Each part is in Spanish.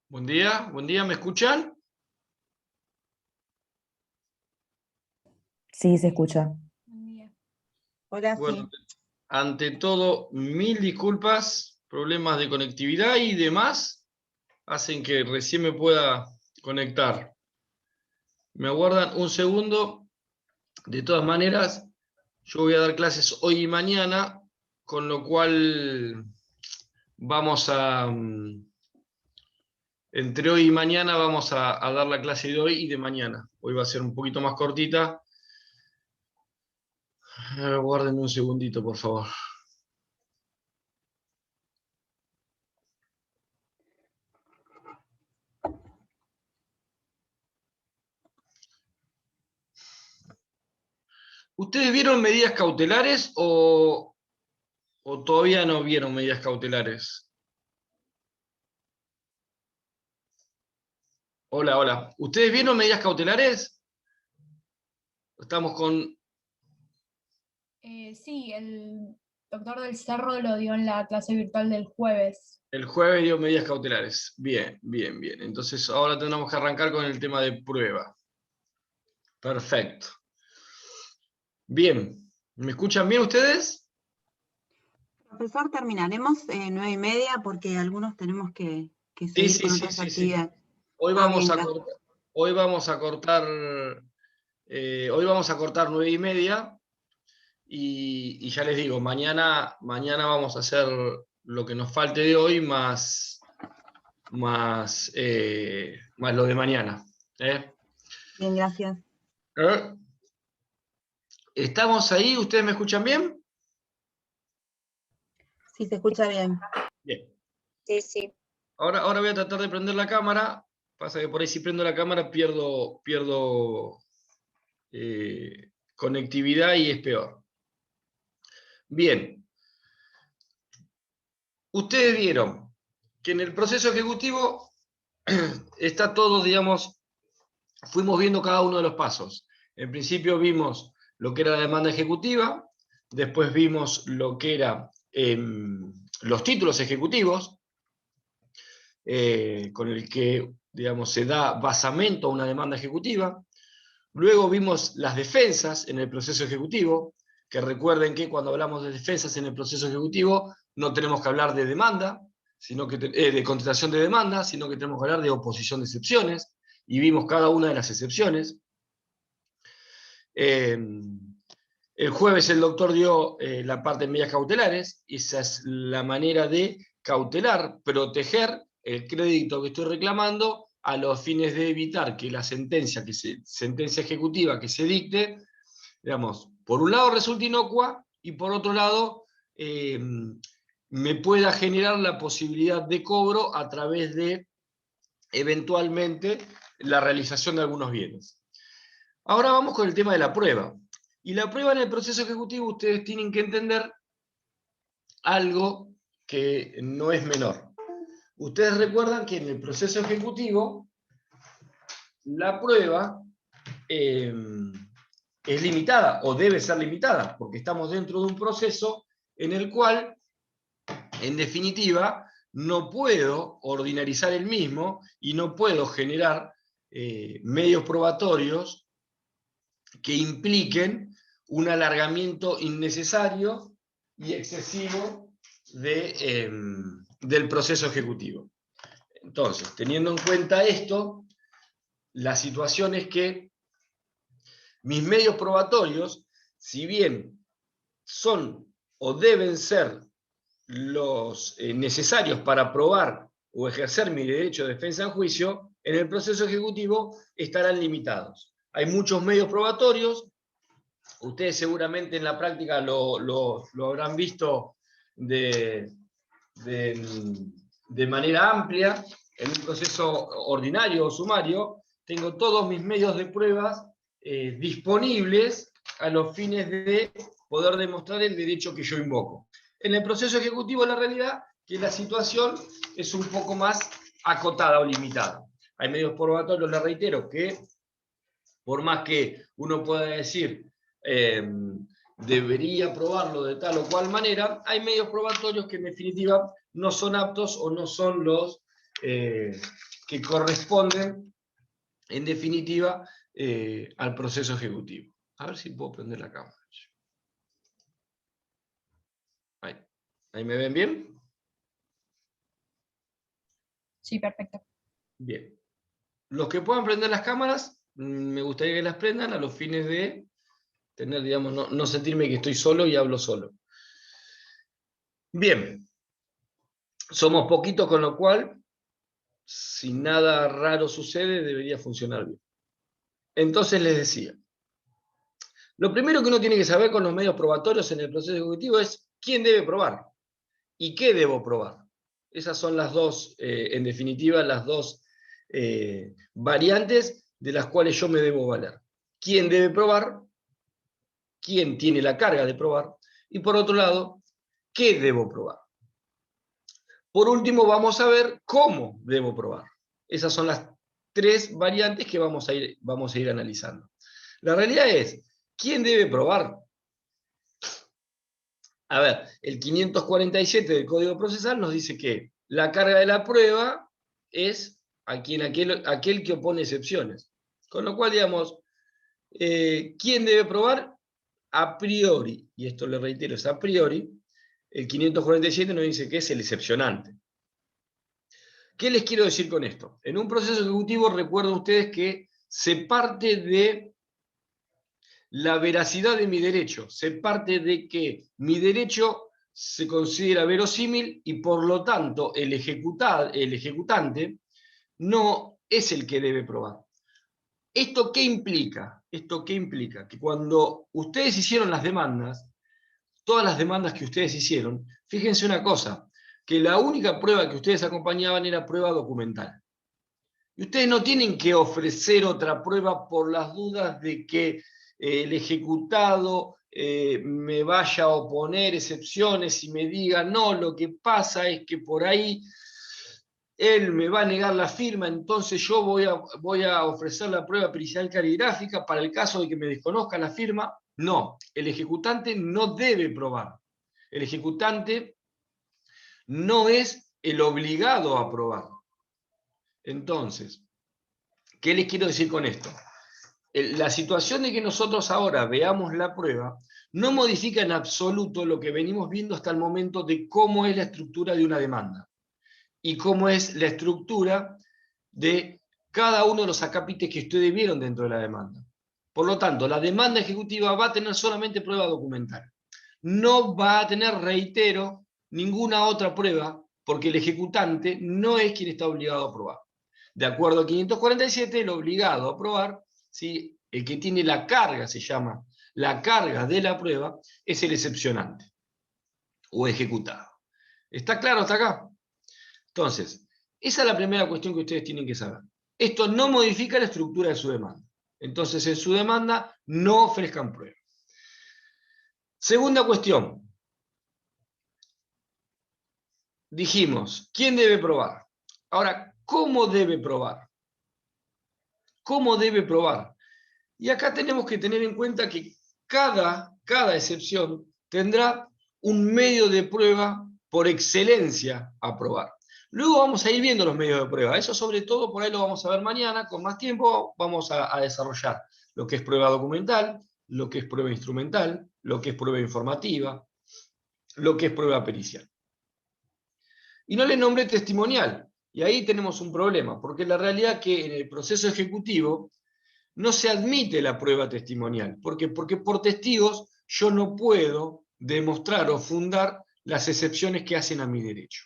Buen día, ¿me escuchan? Sí, se escucha. Hola, Bueno, sí. ante todo, mil disculpas, problemas de conectividad y demás hacen que recién me pueda conectar. Me aguardan un segundo. De todas maneras, yo voy a dar clases hoy y mañana, con lo cual vamos a, entre hoy y mañana vamos a dar la clase de hoy y de mañana. Hoy va a ser un poquito más cortita. Guárdenme un segundito, por favor. ¿Ustedes vieron medidas cautelares o todavía no vieron medidas cautelares? Hola, hola. ¿Ustedes vieron medidas cautelares? Estamos con... Sí, el doctor del Cerro lo dio en la clase virtual del jueves. El jueves dio medidas cautelares. Bien, bien, bien. Entonces ahora tenemos que arrancar con el tema de prueba. Perfecto. Bien. ¿Me escuchan bien ustedes? Profesor, terminaremos 9:30 porque algunos tenemos que seguir con otras actividades. Hoy Ah, vamos bien, a gracias. cortar, hoy vamos a cortar, hoy vamos a cortar 9:30. Y ya les digo, mañana vamos a hacer lo que nos falte de hoy más lo de mañana. ¿Eh? Bien, gracias. ¿Estamos ahí? ¿Ustedes me escuchan bien? Sí, se escucha bien. Bien. Sí. Ahora voy a tratar de prender la cámara. Pasa que por ahí si prendo la cámara pierdo conectividad y es peor. Bien. Ustedes vieron que en el proceso ejecutivo está todo, digamos, fuimos viendo cada uno de los pasos. En principio vimos lo que era la demanda ejecutiva, después vimos lo que eran los títulos ejecutivos, con el que, digamos, se da basamento a una demanda ejecutiva. Luego vimos las defensas en el proceso ejecutivo, que recuerden que cuando hablamos de defensas en el proceso ejecutivo no tenemos que hablar de demanda, sino que de contestación de demanda, sino que tenemos que hablar de oposición de excepciones, y vimos cada una de las excepciones. El jueves el doctor dio la parte de medidas cautelares. Esa es la manera de cautelar, proteger el crédito que estoy reclamando a los fines de evitar que la sentencia ejecutiva que se dicte, digamos, por un lado resulte inocua y por otro lado me pueda generar la posibilidad de cobro a través de eventualmente la realización de algunos bienes. Ahora vamos con el tema de la prueba. Y la prueba en el proceso ejecutivo, ustedes tienen que entender algo que no es menor. Ustedes recuerdan que en el proceso ejecutivo la prueba es limitada o debe ser limitada, porque estamos dentro de un proceso en el cual, en definitiva, no puedo ordinarizar el mismo y no puedo generar medios probatorios que impliquen un alargamiento innecesario y excesivo del proceso ejecutivo. Entonces, teniendo en cuenta esto, la situación es que mis medios probatorios, si bien son o deben ser los necesarios para probar o ejercer mi derecho de defensa en juicio, en el proceso ejecutivo estarán limitados. Hay muchos medios probatorios. Ustedes seguramente en la práctica lo habrán visto de manera amplia. En un proceso ordinario o sumario, tengo todos mis medios de pruebas disponibles a los fines de poder demostrar el derecho que yo invoco. En el proceso ejecutivo, la realidad que la situación es un poco más acotada o limitada. Hay medios probatorios, les reitero, que por más que uno pueda decir debería probarlo de tal o cual manera, hay medios probatorios que en definitiva no son aptos o no son que corresponden, en definitiva, al proceso ejecutivo. A ver si puedo prender la cámara. ¿Ahí me ven bien? Sí, perfecto. Bien. Los que puedan prender las cámaras, me gustaría que las prendan a los fines de tener, digamos, no sentirme que estoy solo y hablo solo. Bien. Somos poquitos, con lo cual, si nada raro sucede, debería funcionar bien. Entonces les decía, lo primero que uno tiene que saber con los medios probatorios en el proceso ejecutivo es quién debe probar y qué debo probar. Esas son las dos, en definitiva, las dos variantes de las cuales yo me debo valer. ¿Quién debe probar? ¿Quién tiene la carga de probar? Y por otro lado, ¿qué debo probar? Por último, vamos a ver cómo debo probar. Esas son las tres variantes que vamos a ir analizando. La realidad es, ¿quién debe probar? A ver, el 547 del Código Procesal nos dice que la carga de la prueba es aquel que opone excepciones. Con lo cual, digamos, ¿quién debe probar? A priori, y esto le reitero, es a priori, el 547 nos dice que es el excepcionante. ¿Qué les quiero decir con esto? En un proceso ejecutivo, recuerden ustedes que se parte de la veracidad de mi derecho, se parte de que mi derecho se considera verosímil y por lo tanto el ejecutante no es el que debe probar. ¿Esto qué implica? ¿Esto qué implica? Que cuando ustedes hicieron las demandas, todas las demandas que ustedes hicieron, fíjense una cosa, que la única prueba que ustedes acompañaban era prueba documental. Y ustedes no tienen que ofrecer otra prueba por las dudas de que el ejecutado me vaya a oponer excepciones y me diga, no, lo que pasa es que por ahí él me va a negar la firma, entonces yo voy a ofrecer la prueba pericial caligráfica para el caso de que me desconozca la firma. No, el ejecutante no debe probar. El ejecutante no es el obligado a probar. Entonces, ¿qué les quiero decir con esto? La situación de que nosotros ahora veamos la prueba no modifica en absoluto lo que venimos viendo hasta el momento de cómo es la estructura de una demanda y cómo es la estructura de cada uno de los acápites que ustedes vieron dentro de la demanda. Por lo tanto, la demanda ejecutiva va a tener solamente prueba documental. No va a tener, reitero, ninguna otra prueba, porque el ejecutante no es quien está obligado a probar. De acuerdo a 547, el obligado a probar, ¿sí? El que tiene la carga, se llama la carga de la prueba, es el excepcionante o ejecutado. ¿Está claro hasta acá? Entonces, esa es la primera cuestión que ustedes tienen que saber. Esto no modifica la estructura de su demanda. Entonces, en su demanda no ofrezcan pruebas. Segunda cuestión. Dijimos, ¿quién debe probar? Ahora, ¿cómo debe probar? ¿Cómo debe probar? Y acá tenemos que tener en cuenta que cada excepción tendrá un medio de prueba por excelencia a probar. Luego vamos a ir viendo los medios de prueba. Eso sobre todo por ahí lo vamos a ver mañana. Con más tiempo vamos a desarrollar lo que es prueba documental, lo que es prueba instrumental, lo que es prueba informativa, lo que es prueba pericial. Y no le nombré testimonial. Y ahí tenemos un problema, porque la realidad es que en el proceso ejecutivo no se admite la prueba testimonial. ¿Por qué? Porque por testigos yo no puedo demostrar o fundar las excepciones que hacen a mi derecho.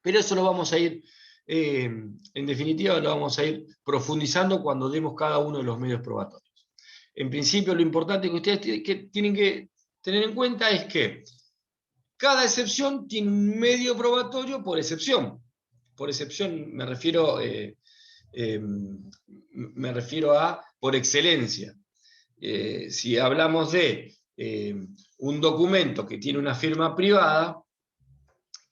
Pero eso lo vamos a ir, en definitiva, lo vamos a ir profundizando cuando demos cada uno de los medios probatorios. En principio, lo importante que ustedes tienen que tener en cuenta es que cada excepción tiene un medio probatorio por excepción. Por excepción me refiero a por excelencia. Si hablamos de un documento que tiene una firma privada,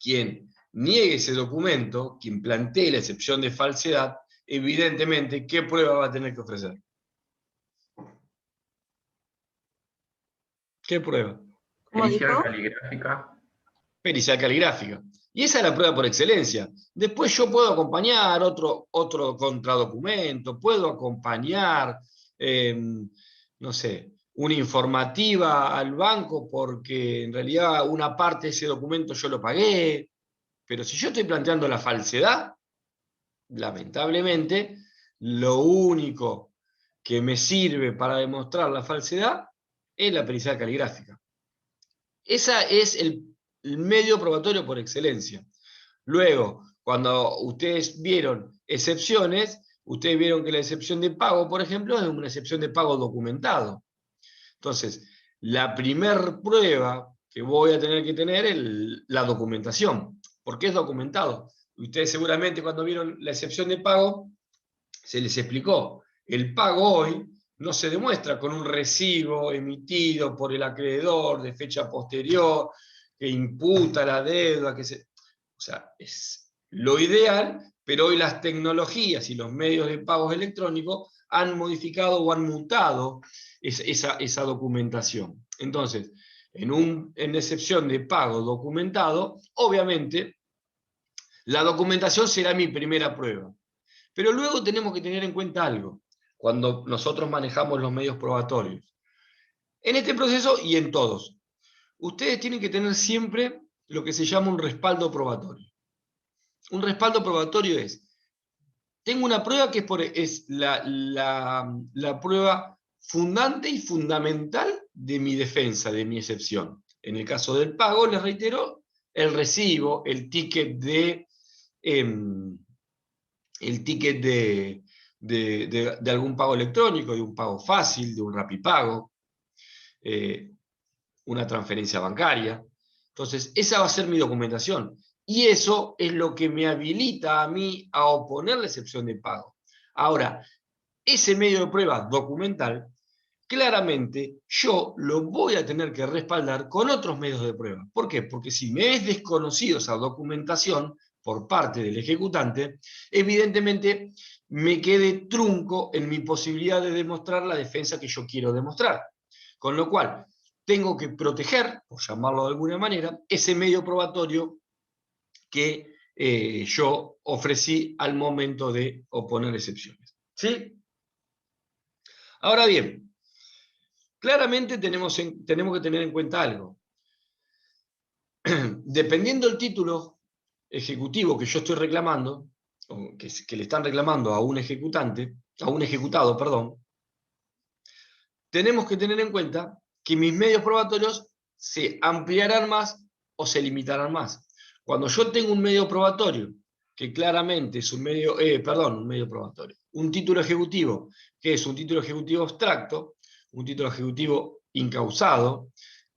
quien niegue ese documento, quien plantee la excepción de falsedad, evidentemente, ¿qué prueba va a tener que ofrecer? ¿Qué prueba? ¿Cómo dijo? Pericial caligráfica. Pericial caligráfica. Y esa es la prueba por excelencia. Después yo puedo acompañar otro contradocumento, puedo acompañar, no sé, una informativa al banco porque en realidad una parte de ese documento yo lo pagué. Pero si yo estoy planteando la falsedad, lamentablemente, lo único que me sirve para demostrar la falsedad es la pericial caligráfica. Ese es el medio probatorio por excelencia. Luego, cuando ustedes vieron excepciones, ustedes vieron que la excepción de pago, por ejemplo, es una excepción de pago documentado. Entonces, la primer prueba que voy a tener que tener es la documentación. ¿Por qué es documentado? Ustedes seguramente cuando vieron la excepción de pago, se les explicó. El pago hoy no se demuestra con un recibo emitido por el acreedor de fecha posterior, que imputa la deuda, o sea, es lo ideal, pero hoy las tecnologías y los medios de pagos electrónicos han modificado o han mutado esa documentación. Entonces, en excepción de pago documentado, obviamente, la documentación será mi primera prueba. Pero luego tenemos que tener en cuenta algo, cuando nosotros manejamos los medios probatorios. En este proceso y en todos, ustedes tienen que tener siempre lo que se llama un respaldo probatorio. Un respaldo probatorio tengo una prueba que es la prueba fundante y fundamental de mi defensa, de mi excepción. En el caso del pago, les reitero, el recibo, el ticket de algún pago electrónico, de un pago fácil, de un Rapipago, una transferencia bancaria. Entonces, esa va a ser mi documentación. Y eso es lo que me habilita a mí a oponer la excepción de pago. Ahora, ese medio de prueba documental, claramente yo lo voy a tener que respaldar con otros medios de prueba. ¿Por qué? Porque si me es desconocido esa documentación por parte del ejecutante, evidentemente me quede trunco en mi posibilidad de demostrar la defensa que yo quiero demostrar. Con lo cual, tengo que proteger, por llamarlo de alguna manera, ese medio probatorio que yo ofrecí al momento de oponer excepciones. ¿Sí? Ahora bien, claramente tenemos que tener en cuenta algo. Dependiendo del título ejecutivo que yo estoy reclamando, o que le están reclamando a un ejecutado, perdón, tenemos que tener en cuenta que mis medios probatorios se ampliarán más o se limitarán más. Cuando yo tengo un medio probatorio, que claramente es un medio probatorio, un título ejecutivo, que es un título ejecutivo abstracto, un título ejecutivo incausado,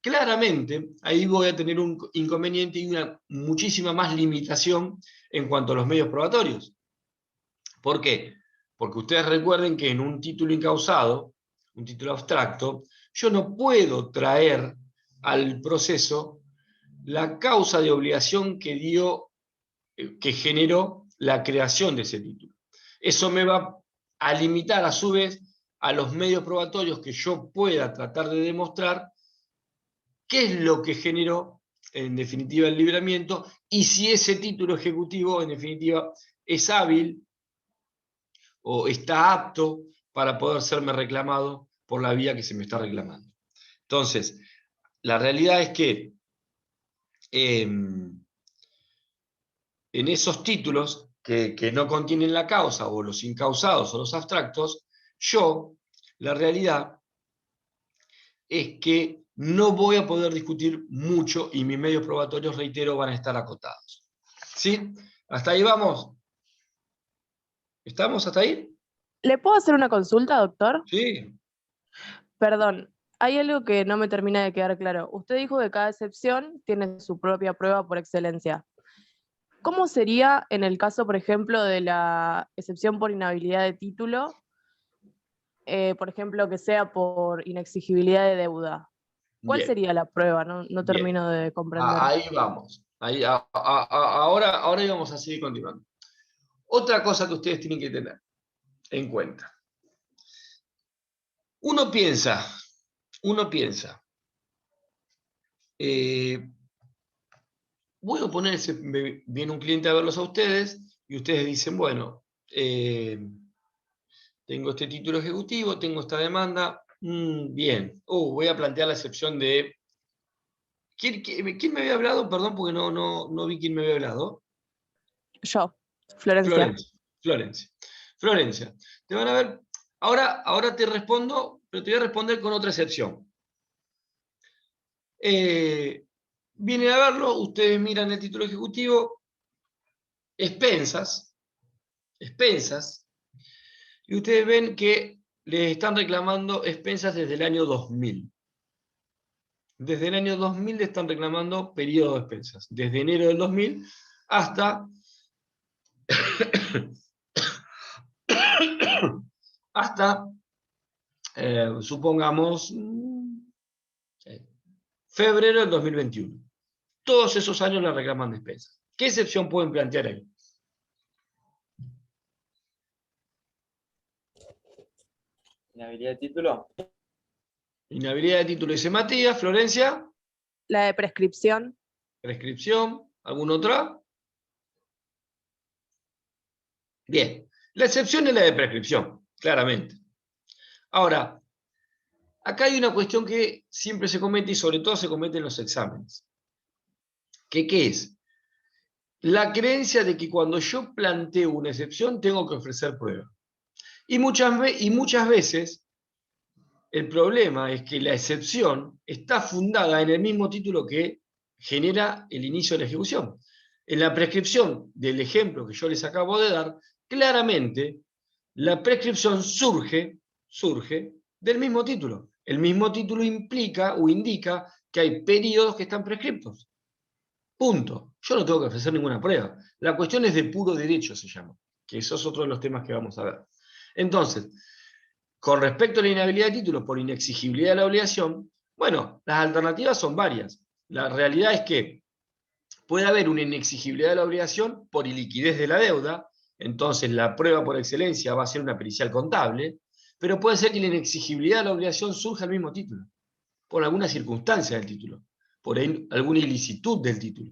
claramente ahí voy a tener un inconveniente y una muchísima más limitación en cuanto a los medios probatorios. ¿Por qué? Porque ustedes recuerden que en un título incausado, un título abstracto, yo no puedo traer al proceso la causa de obligación que generó la creación de ese título. Eso me va a limitar a su vez a los medios probatorios que yo pueda tratar de demostrar qué es lo que generó en definitiva el libramiento y si ese título ejecutivo en definitiva es hábil o está apto para poder serme reclamado por la vía que se me está reclamando. Entonces, la realidad es que en esos títulos que no contienen la causa, o los incausados o los abstractos, la realidad es que no voy a poder discutir mucho y mis medios probatorios, reitero, van a estar acotados. ¿Sí? ¿Hasta ahí vamos? ¿Estamos hasta ahí? ¿Le puedo hacer una consulta, doctor? Sí. Perdón, hay algo que no me termina de quedar claro. Usted dijo que cada excepción tiene su propia prueba por excelencia. ¿Cómo sería en el caso, por ejemplo, de la excepción por inhabilidad de título? Por ejemplo, que sea por inexigibilidad de deuda. ¿Cuál Bien, sería la prueba? No bien. termino de comprender. Ahí vamos. Ahora íbamos a seguir continuando. Otra cosa que ustedes tienen que tener en cuenta. Uno piensa, voy a poner, viene un cliente a verlos a ustedes, y ustedes dicen, bueno, tengo este título ejecutivo, tengo esta demanda, bien, voy a plantear la excepción de... ¿Quién me había hablado? Perdón, porque no vi quién me había hablado. Yo, Florencia. Florencia, te van a ver, ahora te respondo, pero te voy a responder con otra excepción. Vienen a verlo, ustedes miran el título ejecutivo, expensas, y ustedes ven que les están reclamando expensas desde el año 2000. Desde el año 2000 le están reclamando periodo de expensas. Desde enero del 2000 hasta supongamos, febrero del 2021. Todos esos años le reclaman despensas. ¿Qué excepción pueden plantear ahí? Inhabilidad de título. Inhabilidad de título, dice Matías. Florencia. La de prescripción. Prescripción. ¿Alguna otra? Bien. La excepción es la de prescripción, claramente. Ahora, acá hay una cuestión que siempre se comete y sobre todo se comete en los exámenes. ¿Qué es? La creencia de que cuando yo planteo una excepción tengo que ofrecer prueba. Y muchas veces el problema es que la excepción está fundada en el mismo título que genera el inicio de la ejecución. En la prescripción del ejemplo que yo les acabo de dar, claramente la prescripción surge del mismo título. El mismo título implica o indica que hay periodos que están prescriptos. Punto. Yo no tengo que ofrecer ninguna prueba. La cuestión es de puro derecho, se llama, que eso es otro de los temas que vamos a ver. Entonces, con respecto a la inhabilidad de título por inexigibilidad de la obligación, bueno, las alternativas son varias. La realidad es que puede haber una inexigibilidad de la obligación por iliquidez de la deuda, entonces la prueba por excelencia va a ser una pericial contable, pero puede ser que la inexigibilidad de la obligación surja al mismo título, por alguna circunstancia del título, por alguna ilicitud del título.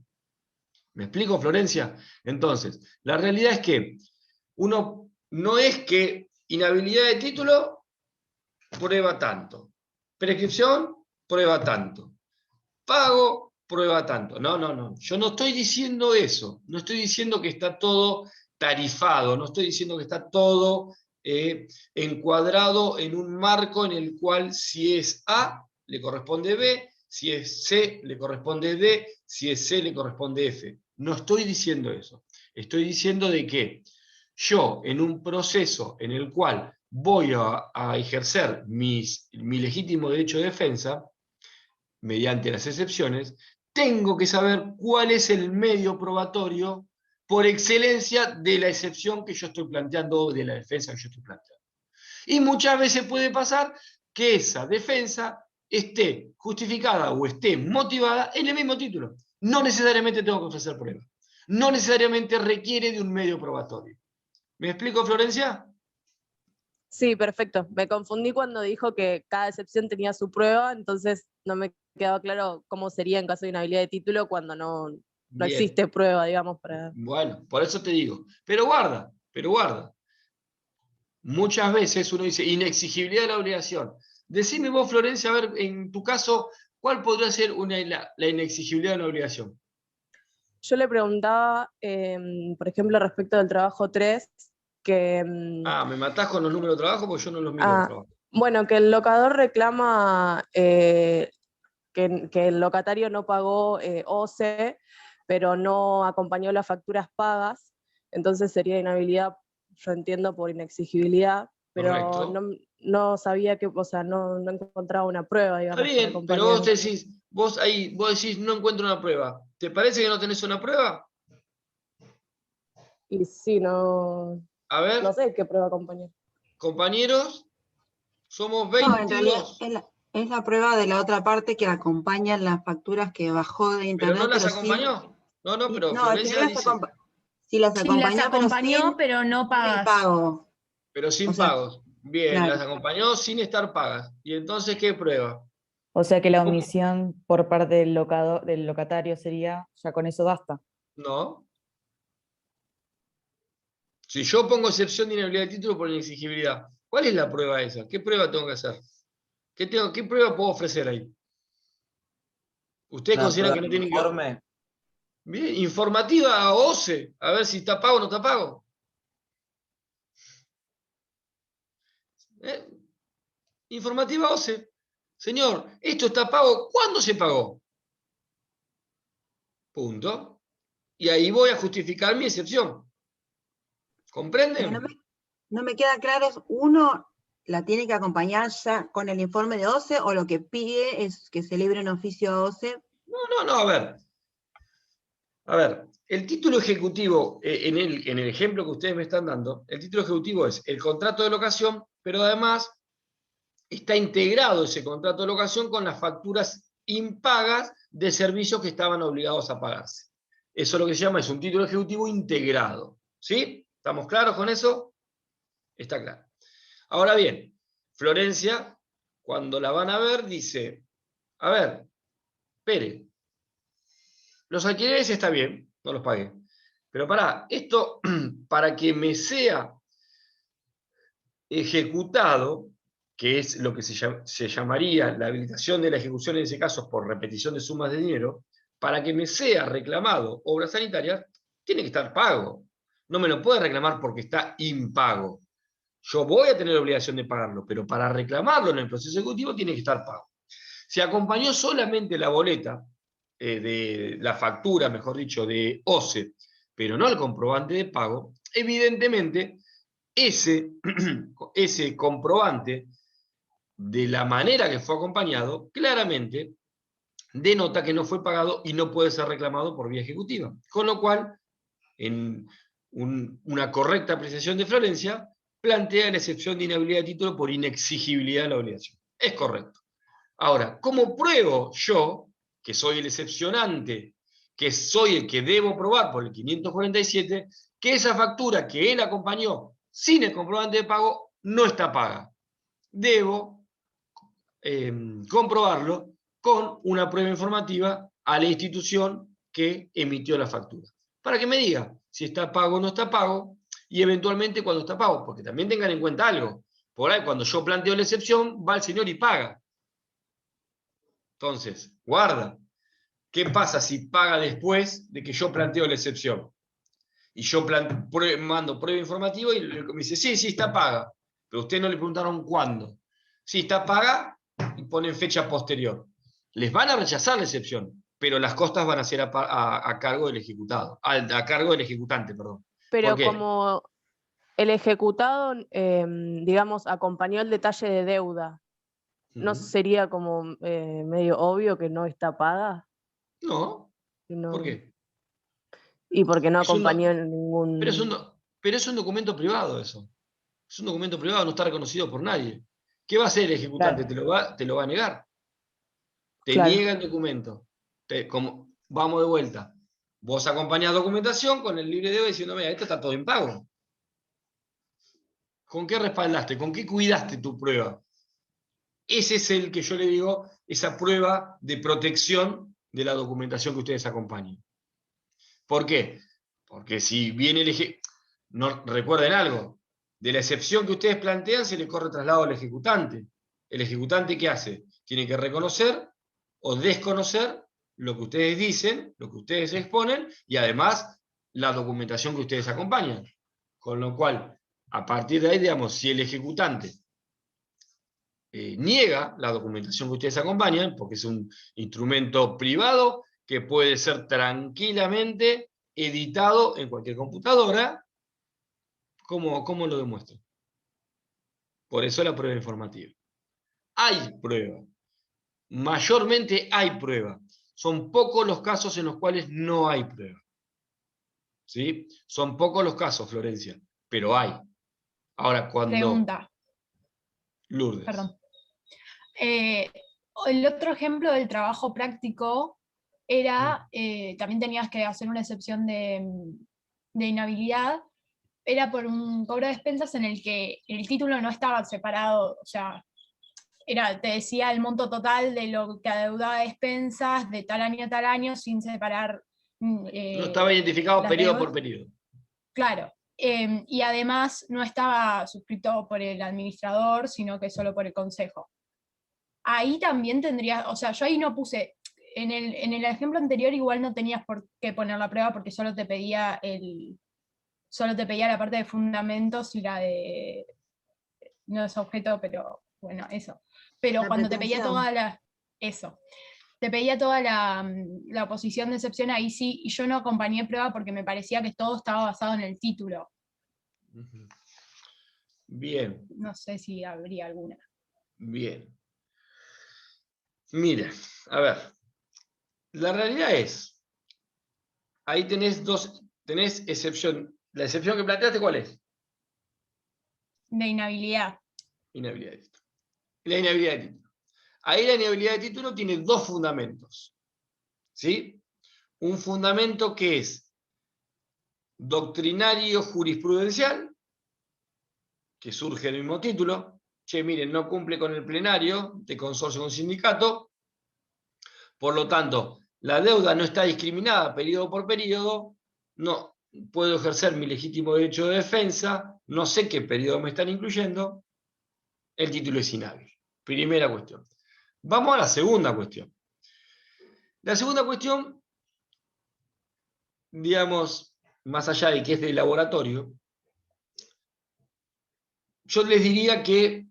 ¿Me explico, Florencia? Entonces, la realidad es que uno no es que inhabilidad de título prueba tanto, prescripción prueba tanto, pago prueba tanto. No. Yo no estoy diciendo eso. No estoy diciendo que está todo tarifado. No estoy diciendo que está todo encuadrado en un marco en el cual si es A, le corresponde B, si es C, le corresponde D, si es C, le corresponde F. No estoy diciendo eso. Estoy diciendo de que yo, en un proceso en el cual voy a ejercer mi legítimo derecho de defensa, mediante las excepciones, tengo que saber cuál es el medio probatorio por excelencia de la excepción que yo estoy planteando, de la defensa que yo estoy planteando. Y muchas veces puede pasar que esa defensa esté justificada o esté motivada en el mismo título. No necesariamente tengo que ofrecer pruebas. No necesariamente requiere de un medio probatorio. ¿Me explico, Florencia? Sí, perfecto. Me confundí cuando dijo que cada excepción tenía su prueba, entonces no me quedaba claro cómo sería en caso de inhabilidad de título cuando no existe prueba, digamos, para... Bueno, por eso te digo. Pero guarda. Muchas veces uno dice inexigibilidad de la obligación. Decime vos, Florencia, a ver, en tu caso, ¿cuál podría ser la inexigibilidad de la obligación? Yo le preguntaba, por ejemplo, respecto del trabajo 3, que... me matás con los números de trabajo porque yo no los miro de trabajo. Bueno, que el locador reclama que el locatario no pagó OCE, pero no acompañó las facturas pagas, entonces sería inhabilidad, yo entiendo, por inexigibilidad, pero no sabía que, o sea, no encontraba una prueba, digamos. Está bien, pero vos decís, no encuentro una prueba. ¿Te parece que no tenés una prueba? Y sí, no... A ver. No sé qué prueba acompañar. Compañeros, somos 22. No, en realidad es la prueba de la otra parte que acompaña las facturas que bajó de internet. ¿Pero no las acompañó? No, pero Florencia dice... Sí las acompañó, pero no pagas. Sin pago. Pero sin pagos. Bien, claro. Las acompañó sin estar pagas. ¿Y entonces qué prueba? O sea que la ¿Cómo? omisión por parte del locatario sería, ya con eso basta. No. Si yo pongo excepción de inhabilidad de título por inexigibilidad, ¿cuál es la prueba esa? ¿Qué prueba tengo que hacer? ¿Qué prueba puedo ofrecer ahí? ¿Ustedes Una consideran prueba que no de tienen que... informe. Bien, informativa a OCE, a ver si está pago o no está pago. ¿Eh? Informativa a OCE. Señor, esto está pago. ¿Cuándo se pagó? Punto. Y ahí voy a justificar mi excepción. Lo que ¿Comprenden? no me queda claro es, uno la tiene que acompañar ya con el informe de OCE, o lo que pide es que celebre un oficio a OCE. No, a ver. A ver, el título ejecutivo, en el ejemplo que ustedes me están dando, el título ejecutivo es el contrato de locación, pero además está integrado ese contrato de locación con las facturas impagas de servicios que estaban obligados a pagarse. Eso lo que se llama es un título ejecutivo integrado. ¿Sí? ¿Estamos claros con eso? Está claro. Ahora bien, Florencia, cuando la van a ver, dice, a ver, espere, los alquileres está bien, no los pagué. Pero esto para que me sea ejecutado, que es lo que se llamaría la habilitación de la ejecución en ese caso por repetición de sumas de dinero, para que me sea reclamado obras sanitarias, tiene que estar pago. No me lo puede reclamar porque está impago. Yo voy a tener la obligación de pagarlo, pero para reclamarlo en el proceso ejecutivo tiene que estar pago. Si acompañó solamente la boleta, de la factura, mejor dicho, de OCE, pero no el comprobante de pago, evidentemente ese, ese comprobante, de la manera que fue acompañado, claramente denota que no fue pagado y no puede ser reclamado por vía ejecutiva. Con lo cual, en una correcta apreciación de Florencia, plantea la excepción de inhabilidad de título por inexigibilidad de la obligación. Es correcto. Ahora, ¿cómo pruebo yo, que soy el excepcionante, que soy el que debo probar por el 547, que esa factura que él acompañó sin el comprobante de pago no está paga? Debo comprobarlo con una prueba informativa a la institución que emitió la factura, para que me diga si está pago o no está pago, y eventualmente cuando está pago, porque también tengan en cuenta algo, por ahí cuando yo planteo la excepción, va el señor y paga. Entonces, guarda, ¿qué pasa si paga después de que yo planteo la excepción? Y yo mando prueba informativa y me dice, sí, está paga. Pero ustedes no le preguntaron cuándo. Sí, está paga y ponen fecha posterior. Les van a rechazar la excepción, pero las costas van a ser a cargo del ejecutado, a cargo del ejecutante, perdón. ¿Por Pero qué? como el ejecutado, digamos, acompañó el detalle de deuda, ¿no sería como medio obvio que no está paga? No, ¿por No, qué? y porque no Es un, acompañó pero, es un, ningún... pero es un documento privado eso. Es un documento privado, no está reconocido por nadie. ¿Qué va a hacer el ejecutante? Claro, Te lo va a negar. Te claro. niega el documento. Vamos de vuelta. Vos acompañás documentación con el libre debo diciendo, mira, esto está todo en pago. ¿Con qué respaldaste? ¿Con qué cuidaste tu prueba? Ese es el que yo le digo, esa prueba de protección de la documentación que ustedes acompañen. ¿Por qué? Porque si viene no recuerden algo, de la excepción que ustedes plantean se le corre traslado al ejecutante. ¿El ejecutante qué hace? Tiene que reconocer o desconocer lo que ustedes dicen, lo que ustedes exponen, y además la documentación que ustedes acompañan. Con lo cual, a partir de ahí, digamos, si el ejecutante niega la documentación que ustedes acompañan, porque es un instrumento privado que puede ser tranquilamente editado en cualquier computadora, ¿cómo lo demuestro? Por eso la prueba informativa. Hay prueba, mayormente hay prueba. Son pocos los casos en los cuales no hay prueba. ¿Sí? Son pocos los casos, Florencia, pero hay. Ahora, cuando Pregunta, Lourdes. perdón. El otro ejemplo del trabajo práctico era, también tenías que hacer una excepción de inhabilidad, era por un cobro de expensas en el que el título no estaba separado, o sea, te decía el monto total de lo que adeudaba de expensas de tal año a tal año, sin separar. No estaba identificado las periodo deudas. por periodo. Claro. Y además no estaba suscrito por el administrador, sino que solo por el consejo. Ahí también tendrías, o sea, yo ahí no puse, en el ejemplo anterior igual no tenías por qué poner la prueba porque solo te pedía la parte de fundamentos y la de, no es objeto, pero bueno, eso. Pero La cuando te pedía pretensión. te pedía toda la oposición de excepción, ahí sí, y yo no acompañé prueba porque me parecía que todo estaba basado en el título. Ujú. Bien, No sé si habría alguna. bien. Mira, a ver, la realidad es, ahí tenés excepción. ¿La excepción que planteaste cuál es? De inhabilidad. Inhabilidad de título. La inhabilidad de título. Ahí la inhabilidad de título tiene dos fundamentos. ¿Sí? Un fundamento que es doctrinario jurisprudencial, que surge del mismo título. Che, miren, no cumple con el plenario de consorcio con sindicato. Por lo tanto, la deuda no está discriminada periodo por periodo. No puedo ejercer mi legítimo derecho de defensa. No sé qué periodo me están incluyendo. El título es inhábil. Primera cuestión. Vamos a la segunda cuestión. La segunda cuestión, digamos, más allá de que es de laboratorio, yo les diría que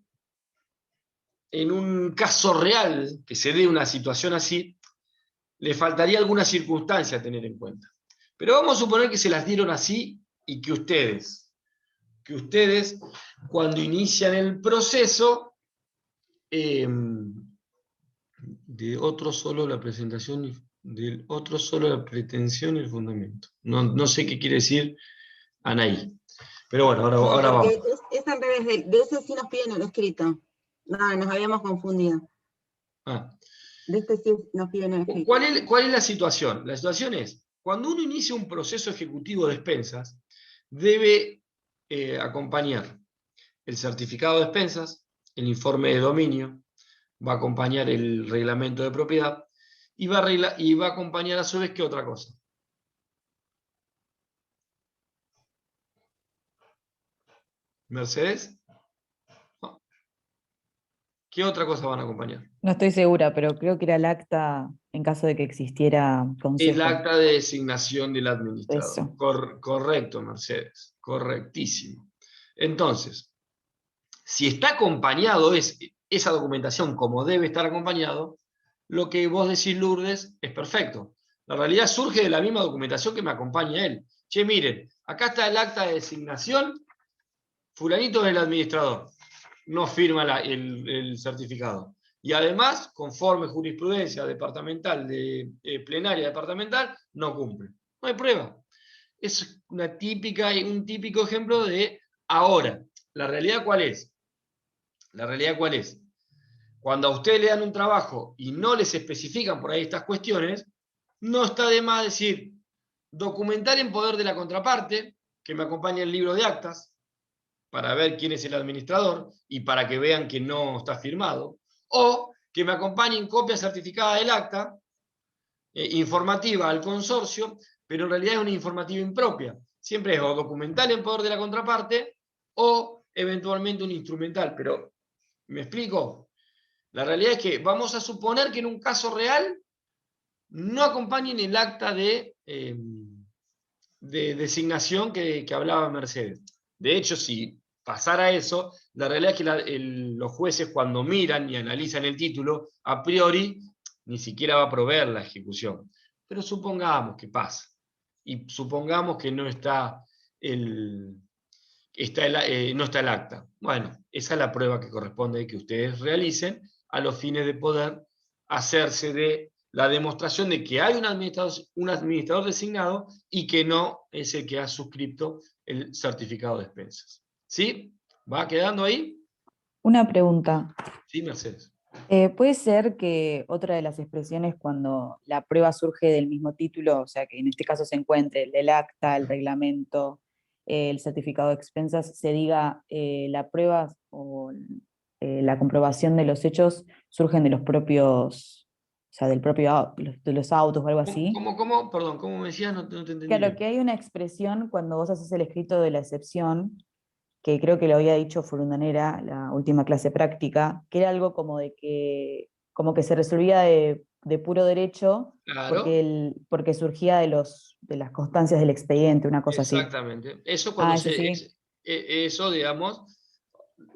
en un caso real, que se dé una situación así, le faltaría alguna circunstancia a tener en cuenta. Pero vamos a suponer que se las dieron así y que ustedes, cuando inician el proceso, de otro solo la presentación, del otro solo la pretensión y el fundamento. No sé qué quiere decir Anaí. Pero bueno, No, ahora vamos. porque es al revés, de ese sí nos piden el escrito. No, nos habíamos confundido. Ah. De este sí nos piden el escrito. ¿Cuál es la situación? La situación es, cuando uno inicia un proceso ejecutivo de expensas, debe acompañar el certificado de expensas, el informe de dominio, va a acompañar el reglamento de propiedad y va a acompañar a su vez, ¿qué otra cosa? ¿Mercedes? No. ¿Qué otra cosa van a acompañar? No estoy segura, pero creo que era el acta en caso de que existiera El consejo. acta de designación del administrador. Eso. Correcto, Mercedes. Correctísimo. Entonces, si está acompañado esa documentación como debe estar acompañado, lo que vos decís, Lourdes, es perfecto. La realidad surge de la misma documentación que me acompaña él. Che, miren, acá está el acta de designación, fulanito es el administrador, no firma el certificado. Y además, conforme jurisprudencia departamental, plenaria departamental, no cumple. No hay prueba. Es un típico ejemplo de ahora. ¿La realidad cuál es? La realidad cuál es. Cuando a ustedes le dan un trabajo y no les especifican por ahí estas cuestiones, no está de más decir, documentar en poder de la contraparte, que me acompañe el libro de actas, para ver quién es el administrador y para que vean que no está firmado, o que me acompañen copia certificada del acta, informativa al consorcio, pero en realidad es una informativa impropia. Siempre es o documental en poder de la contraparte o eventualmente un instrumental. Pero, ¿me explico? La realidad es que vamos a suponer que en un caso real no acompañen el acta de designación que hablaba Mercedes. De hecho, si pasara eso, la realidad es que los jueces cuando miran y analizan el título, a priori, ni siquiera va a proveer la ejecución. Pero supongamos que pasa. Y supongamos que no está no está el acta. Bueno, esa es la prueba que corresponde que ustedes realicen a los fines de poder hacerse de la demostración de que hay un administrador designado y que no es el que ha suscrito el certificado de expensas. ¿Sí? ¿Va quedando ahí? Una pregunta. Sí, Mercedes. ¿Puede ser que otra de las expresiones cuando la prueba surge del mismo título, o sea que en este caso se encuentre el acta, el reglamento, el certificado de expensas, se diga la prueba o la comprobación de los hechos surgen de los propios, o sea, de los autos o algo así. ¿Cómo? Perdón, ¿cómo me decías? No te entendí Claro, bien. que hay una expresión cuando vos haces el escrito de la excepción, que creo que lo había dicho Furundanera, la última clase práctica, que era algo como que se resolvía de puro derecho, Claro, porque surgía de las constancias del expediente, una cosa así. exactamente. Eso cuando Ah, ese sí. eso, digamos,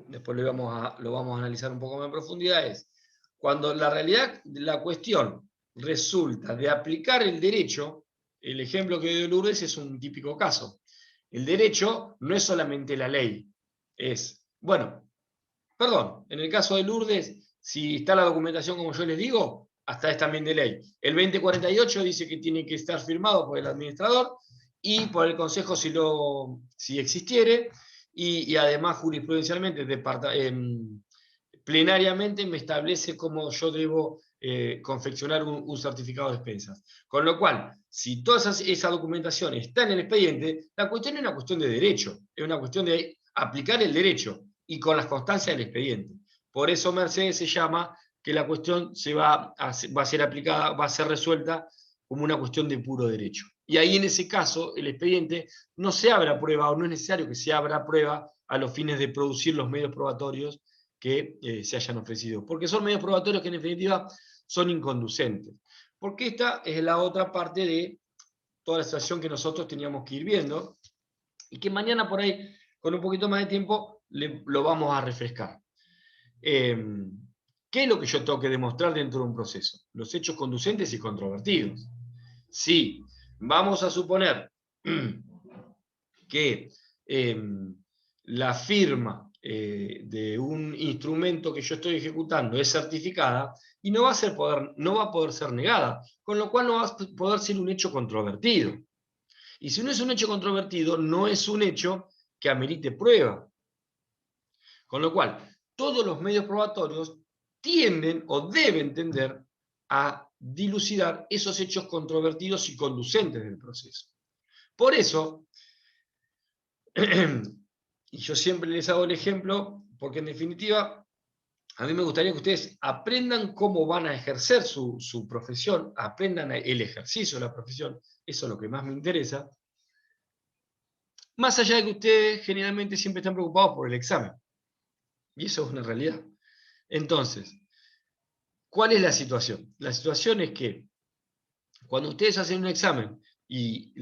después lo vamos a analizar un poco más en profundidad, es cuando la realidad, la cuestión resulta de aplicar el derecho. El ejemplo que dio Lourdes es un típico caso. El derecho no es solamente la ley, bueno, perdón, en el caso de Lourdes, si está la documentación como yo les digo, hasta es también de ley. El 2048 dice que tiene que estar firmado por el administrador y por el Consejo si existiere, y además jurisprudencialmente, plenariamente me establece cómo yo debo confeccionar un certificado de expensas. Con lo cual, si toda esa documentación está en el expediente, la cuestión es una cuestión de derecho, es una cuestión de aplicar el derecho y con las constancias del expediente. Por eso Mercedes se llama que la cuestión va a ser aplicada, va a ser resuelta como una cuestión de puro derecho. Y ahí en ese caso el expediente no se abre a prueba o no es necesario que se abra a prueba a los fines de producir los medios probatorios que se hayan ofrecido, porque son medios probatorios que en definitiva son inconducentes. Porque esta es la otra parte de toda la situación que nosotros teníamos que ir viendo y que mañana por ahí, con un poquito más de tiempo, lo vamos a refrescar. ¿Qué es lo que yo tengo que demostrar dentro de un proceso? Los hechos conducentes y controvertidos. Si vamos a suponer que la firma de un instrumento que yo estoy ejecutando es certificada y no va a poder ser negada, con lo cual no va a poder ser un hecho controvertido. Y si no es un hecho controvertido, no es un hecho que amerite prueba. Con lo cual, todos los medios probatorios tienden o deben tender a dilucidar esos hechos controvertidos y conducentes del proceso. Por eso, y yo siempre les hago el ejemplo, porque en definitiva, a mí me gustaría que ustedes aprendan cómo van a ejercer su profesión, aprendan el ejercicio de la profesión, eso es lo que más me interesa, más allá de que ustedes generalmente siempre están preocupados por el examen. Y eso es una realidad. Entonces, ¿cuál es la situación? La situación es que cuando ustedes hacen un examen y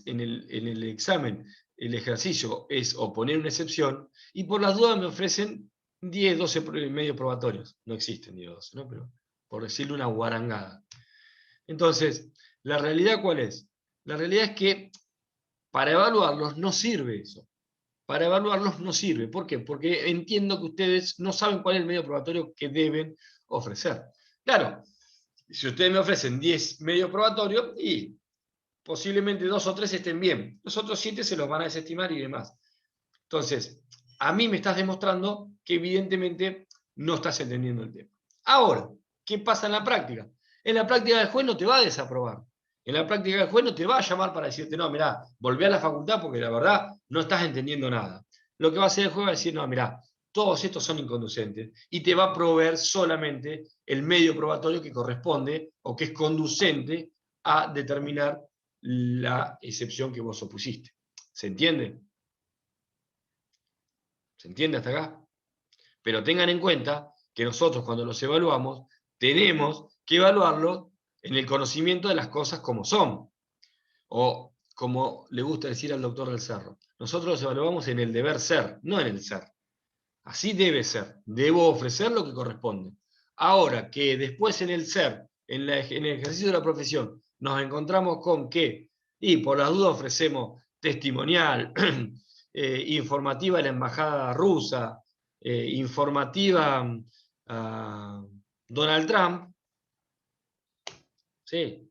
en el examen el ejercicio es oponer una excepción, y por las dudas me ofrecen 10, 12 medios probatorios. No existen 10 o 12, ¿no? Pero por decirle una guarangada. Entonces, ¿la realidad cuál es? La realidad es que para evaluarlos no sirve eso. Para evaluarlos no sirve. ¿Por qué? Porque entiendo que ustedes no saben cuál es el medio probatorio que deben ofrecer. Claro, si ustedes me ofrecen 10 medios probatorios, y posiblemente 2 o 3 estén bien. Los otros 7 se los van a desestimar y demás. Entonces, a mí me estás demostrando que evidentemente no estás entendiendo el tema. Ahora, ¿qué pasa en la práctica? En la práctica el juez no te va a desaprobar. En la práctica el juez no te va a llamar para decirte, no, mirá, volvé a la facultad porque la verdad no estás entendiendo nada. Lo que va a hacer el juez va a decir, no, mirá, todos estos son inconducentes y te va a proveer solamente el medio probatorio que corresponde o que es conducente a determinar la excepción que vos opusiste. ¿Se entiende? ¿Se entiende hasta acá? Pero tengan en cuenta que nosotros cuando los evaluamos tenemos que evaluarlos en el conocimiento de las cosas como son. O como le gusta decir al doctor del Cerro. Nosotros los evaluamos en el deber ser, no en el ser. Así debe ser. Debo ofrecer lo que corresponde. Ahora que después en el ser, en el ejercicio de la profesión, nos encontramos con que, y por las dudas ofrecemos testimonial, informativa a la embajada rusa, informativa a Donald Trump, ¿sí?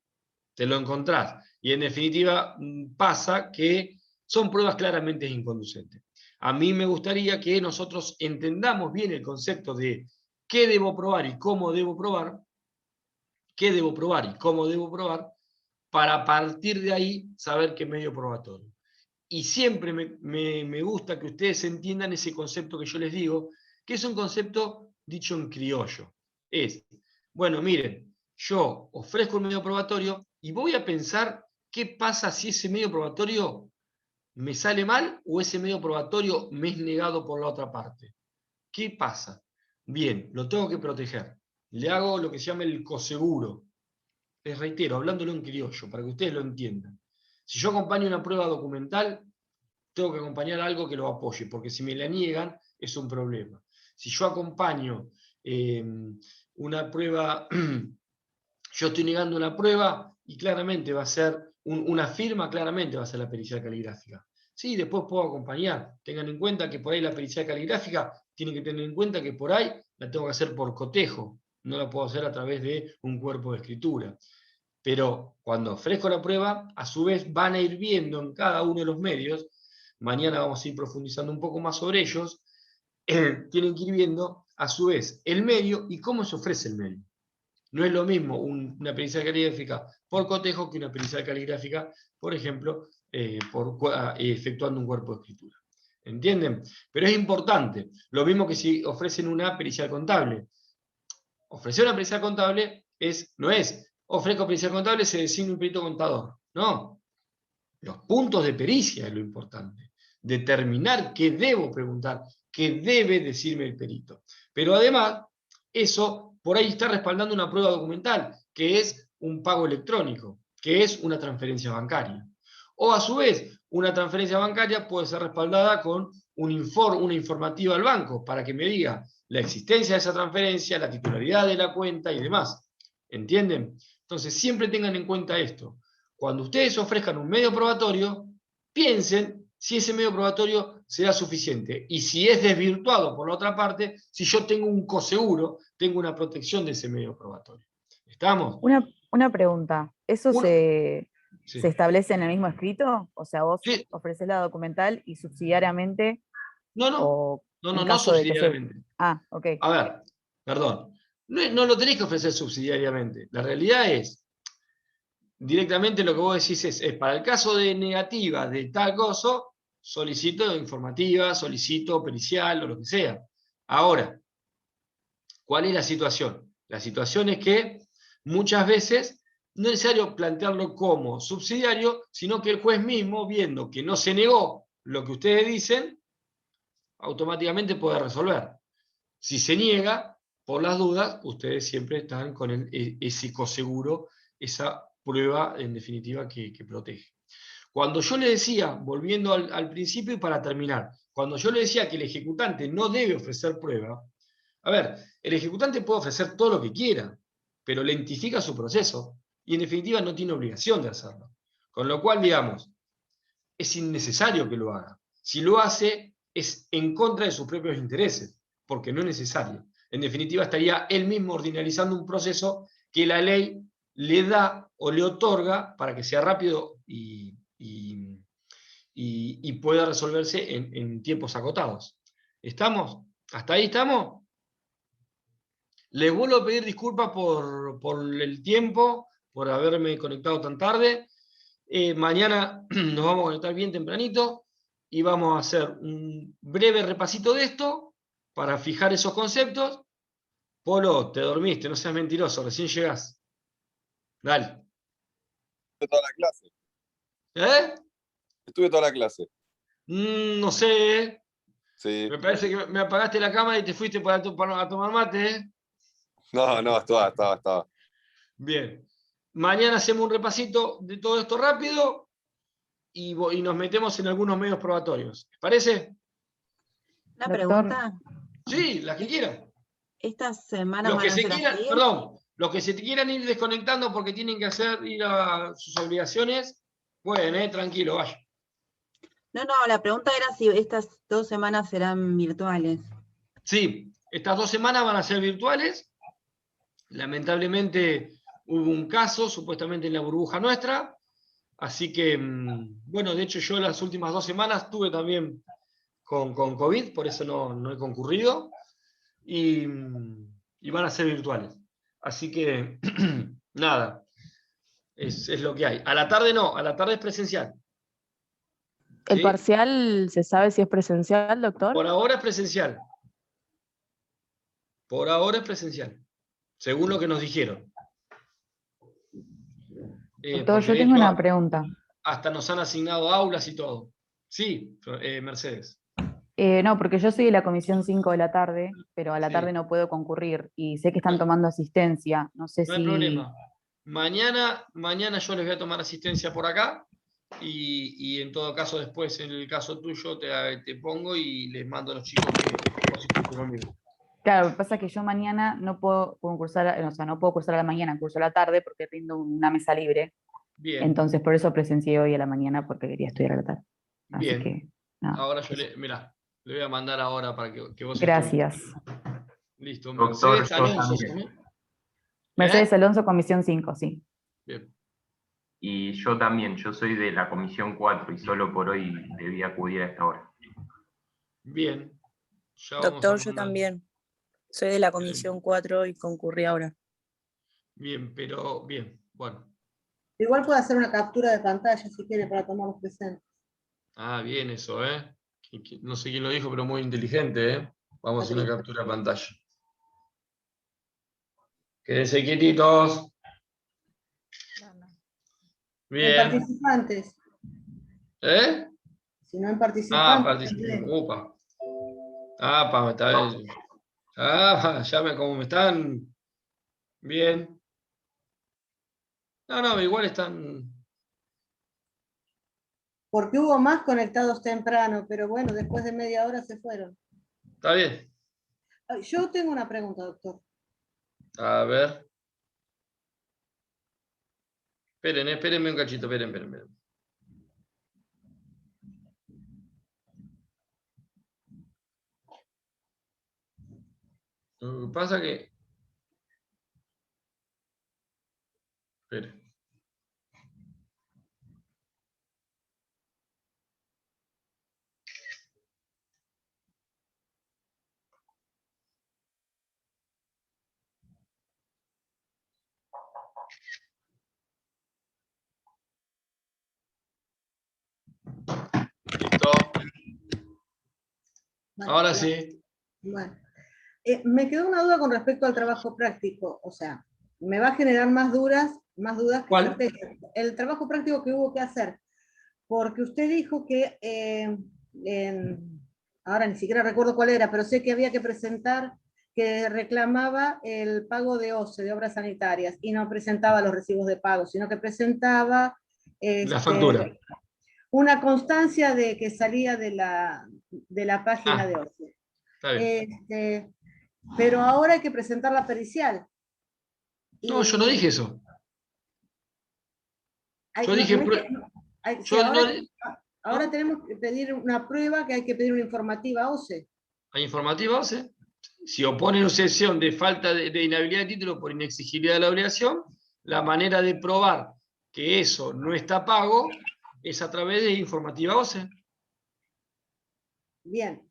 Te lo encontrás. Y en definitiva pasa que son pruebas claramente inconducentes. A mí me gustaría que nosotros entendamos bien el concepto de qué debo probar y cómo debo probar, qué debo probar y cómo debo probar, para partir de ahí saber qué medio probatorio. Y siempre me gusta que ustedes entiendan ese concepto que yo les digo, que es un concepto dicho en criollo. Es, bueno, miren, yo ofrezco un medio probatorio y voy a pensar qué pasa si ese medio probatorio me sale mal o ese medio probatorio me es negado por la otra parte. ¿Qué pasa? Bien, lo tengo que proteger. Le hago lo que se llama el coseguro. Les reitero, hablándolo en criollo, para que ustedes lo entiendan. Si yo acompaño una prueba documental, tengo que acompañar algo que lo apoye, porque si me la niegan, es un problema. Si yo acompaño una prueba, yo estoy negando una prueba y claramente va a ser una firma, claramente va a ser la pericial caligráfica. Sí, después puedo acompañar. Tengan en cuenta que por ahí la pericial caligráfica tienen que tener en cuenta que por ahí la tengo que hacer por cotejo, no la puedo hacer a través de un cuerpo de escritura. Pero cuando ofrezco la prueba, a su vez van a ir viendo en cada uno de los medios, mañana vamos a ir profundizando un poco más sobre ellos, tienen que ir viendo a su vez el medio y cómo se ofrece el medio. No es lo mismo una pericial caligráfica por cotejo que una pericial caligráfica, por ejemplo, efectuando un cuerpo de escritura. ¿Entienden? Pero es importante. Lo mismo que si ofrecen una pericial contable. Ofrecer una pericial contable no es ofrezco pericial contable, se designa un perito contador. No. Los puntos de pericia es lo importante. Determinar qué debo preguntar, qué debe decirme el perito. Pero además, eso por ahí está respaldando una prueba documental, que es un pago electrónico, que es una transferencia bancaria. O a su vez, una transferencia bancaria puede ser respaldada con una informativa al banco para que me diga la existencia de esa transferencia, la titularidad de la cuenta y demás. ¿Entienden? Entonces, siempre tengan en cuenta esto. Cuando ustedes ofrezcan un medio probatorio, piensen si ese medio probatorio será suficiente. Y si es desvirtuado por la otra parte, si yo tengo un coseguro, tengo una protección de ese medio probatorio. ¿Estamos? Una pregunta. ¿Eso se establece en el mismo escrito? O sea, vos Sí. ofreces la documental y subsidiariamente... No subsidiariamente. Ok. A ver, perdón. No lo tenéis que ofrecer subsidiariamente. La realidad es, directamente lo que vos decís es para el caso de negativa de tal cosa, solicito informativa, solicito pericial o lo que sea. Ahora, ¿cuál es la situación? La situación es que muchas veces no es necesario plantearlo como subsidiario, sino que el juez mismo, viendo que no se negó lo que ustedes dicen, automáticamente puede resolver. Si se niega, por las dudas, ustedes siempre están con ese coseguro, esa prueba en definitiva que protege. Cuando yo le decía, volviendo al principio y para terminar, cuando yo le decía que el ejecutante no debe ofrecer prueba, a ver, el ejecutante puede ofrecer todo lo que quiera, pero lentifica su proceso y en definitiva no tiene obligación de hacerlo. Con lo cual, digamos, es innecesario que lo haga. Si lo hace, es en contra de sus propios intereses, porque no es necesario. En definitiva, estaría él mismo ordinalizando un proceso que la ley le da o le otorga para que sea rápido y pueda resolverse en tiempos acotados. ¿Estamos? ¿Hasta ahí estamos? Les vuelvo a pedir disculpas por el tiempo, por haberme conectado tan tarde. Mañana nos vamos a conectar bien tempranito y vamos a hacer un breve repasito de esto para fijar esos conceptos. Polo, te dormiste, no seas mentiroso, recién llegás. Dale. Estuve toda la clase. ¿Eh? Estuve toda la clase. No sé. Sí. Me parece que me apagaste la cámara y te fuiste a tomar mate, ¿eh? No, estaba. Bien. Mañana hacemos un repasito de todo esto rápido y nos metemos en algunos medios probatorios. ¿Les parece? Una pregunta. Sí, la que quieran. Esta semana Los van que a se ser quieran, así. perdón, los que se quieran ir desconectando porque tienen que ir a sus obligaciones, pueden, tranquilo, vaya. No, la pregunta era si estas 2 semanas serán virtuales. Sí, estas 2 semanas van a ser virtuales. Lamentablemente hubo un caso, supuestamente en la burbuja nuestra. Así que, bueno, de hecho yo las últimas 2 semanas estuve también con COVID, por eso no he concurrido. Y van a ser virtuales. Así que, nada, es lo que hay. A la tarde no, a la tarde es presencial. ¿El ¿Sí? parcial se sabe si es presencial, doctor? Por ahora es presencial. Por ahora es presencial, según lo que nos dijeron. Doctor, Porque yo de tengo hecho, una pregunta. hasta nos han asignado aulas y todo. Sí, Mercedes. No, porque yo soy de la comisión 5 de la tarde, pero a la Sí. tarde no puedo concurrir y sé que están Bueno. tomando asistencia. No sé No hay si... problema. Mañana yo les voy a tomar asistencia por acá y en todo caso después, en el caso tuyo, te pongo y les mando a los chicos que asisten conmigo. Claro, lo que pasa es que yo mañana no puedo concursar, o sea, no puedo cursar a la mañana, curso a la tarde porque rindo una mesa libre. Bien, Entonces, por eso presencié hoy a la mañana porque quería estudiar a la tarde. Así bien. que, nada. Ahora eso. mirá, le voy a mandar ahora para que vos Gracias. estudies. Listo, Doctor, Mercedes yo Alonso. también. ¿Sí? Mercedes Alonso, comisión 5, sí. Bien. Y yo también, yo soy de la comisión 4 y solo por hoy debí acudir a esta hora. Bien. Ya vamos a Doctor, yo mandar. también. Soy de la comisión 4 y concurrí ahora. Bien, pero bien, bueno. Igual puede hacer una captura de pantalla si quiere para tomar los presentes. Ah, bien eso, ¿eh? No sé quién lo dijo, pero muy inteligente, ¿eh? Vamos a hacer una captura de pantalla. Quédense quietitos. Bien. Participantes. ¿Eh? Si no hay Ah, participantes. participantes. Upa. Ah, está bien. Ah, como me están. Bien. No, igual están. Porque hubo más conectados temprano, pero bueno, después de media hora se fueron. Está bien. Yo tengo una pregunta, doctor. A ver. Espérenme un cachito, esperen. Lo que pasa que. Esperen. Listo. Bueno, Ahora sí. Bueno. Me quedó una duda con respecto al trabajo práctico. O sea, me va a generar más dudas que ¿Cuál? certezas. El trabajo práctico que hubo que hacer. Porque usted dijo que, ahora ni siquiera recuerdo cuál era, pero sé que había que presentar, que reclamaba el pago de OCE, de obras sanitarias, y no presentaba los recibos de pago, sino que presentaba La factura. una constancia de que salía de la página de OCE. Está bien. Pero ahora hay que presentar la pericial. No, yo no dije eso. Yo dije. Ahora tenemos que pedir una prueba, que hay que pedir una informativa OCE. ¿Hay informativa OCE? Si oponen objeción de falta de inhabilidad de título por inexigibilidad de la obligación, la manera de probar que eso no está pago es a través de informativa OCE. Bien.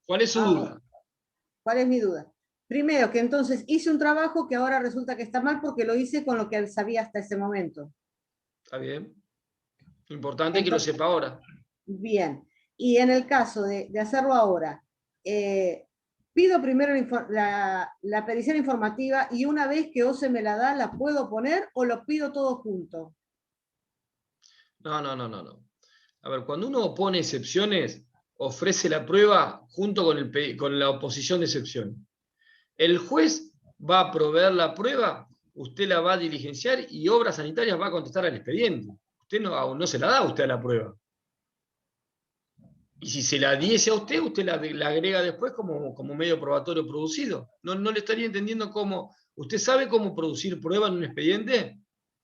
¿Cuál es su duda? ¿Cuál es mi duda? Primero, que entonces hice un trabajo que ahora resulta que está mal porque lo hice con lo que sabía hasta ese momento. Está bien. Importante que lo sepa ahora. Bien. Y en el caso de hacerlo ahora, pido primero la pericial informativa y una vez que OCE me la da, ¿la puedo poner o lo pido todo junto? No. A ver, cuando uno opone excepciones, ofrece la prueba junto con la oposición de excepción. El juez va a proveer la prueba, usted la va a diligenciar y Obras Sanitarias va a contestar al expediente. Usted no se la da a usted a la prueba. Y si se la diese a usted, usted la agrega después como medio probatorio producido. No le estaría entendiendo cómo. ¿Usted sabe cómo producir prueba en un expediente?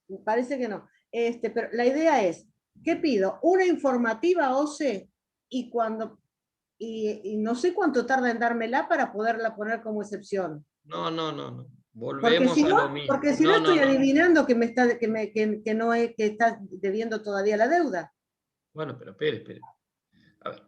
Me parece que no. Pero la idea es, ¿qué pido? Una informativa OCE y no sé cuánto tarda en dármela para poderla poner como excepción. No. Volvemos a lo mismo. Porque si no estoy adivinando que está debiendo todavía la deuda. Bueno, pero espere. A ver.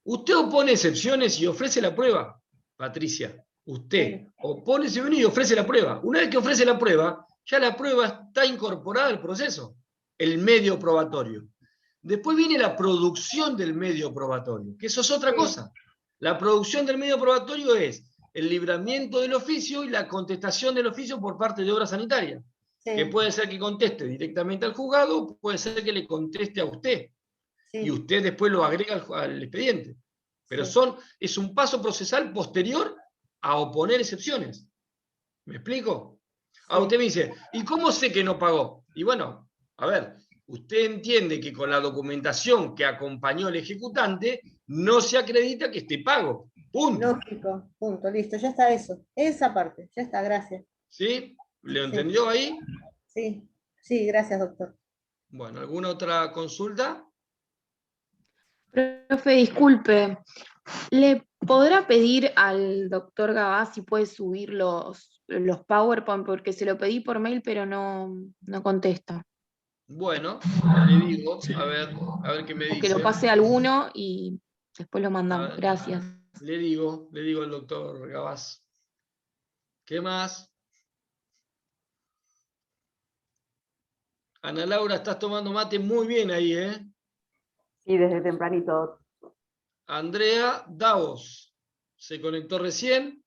Usted opone excepciones y ofrece la prueba, Patricia. Usted opone excepciones y ofrece la prueba. Una vez que ofrece la prueba, ya la prueba está incorporada al proceso, el medio probatorio. Después viene la producción del medio probatorio, que eso es otra cosa. La producción del medio probatorio es el libramiento del oficio y la contestación del oficio por parte de obra sanitaria. Sí, Que puede ser que conteste directamente al juzgado, puede ser que le conteste a usted. sí, Y usted después lo agrega al expediente. Pero sí. es un paso procesal posterior a oponer excepciones. ¿Me explico? Sí. Usted me dice, ¿y cómo sé que no pagó? Y bueno, a ver, usted entiende que con la documentación que acompañó el ejecutante no se acredita que esté pago. Punto. Lógico, punto, listo, ya está eso. Esa parte, ya está, gracias. ¿Sí? ¿Le Sí. entendió ahí? Sí, sí, gracias, doctor. Bueno, ¿alguna otra consulta? Profe, disculpe, ¿le podrá pedir al doctor Gabás si puede subir los PowerPoint? Porque se lo pedí por mail, pero no contesta. Bueno, le digo, a ver qué me O que lo dice. pase a alguno y después lo A mandamos. ver, Gracias. le digo al doctor Gabás. ¿Qué más? Ana Laura, estás tomando mate muy bien ahí, ¿eh? Sí, desde tempranito. Andrea Davos, ¿se conectó recién?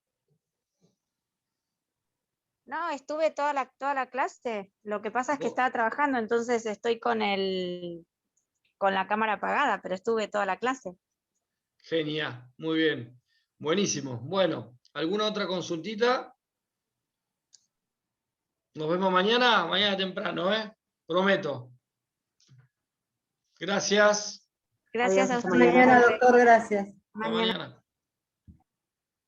No, estuve toda la clase. Lo que pasa es que estaba trabajando, entonces estoy con la cámara apagada, pero estuve toda la clase. Genial, muy bien. Buenísimo. Bueno, ¿alguna otra consultita? Nos vemos mañana temprano, ¿eh? Prometo. Gracias. Gracias Adiós, a hasta ustedes. Mañana, doctor, gracias. Hasta mañana.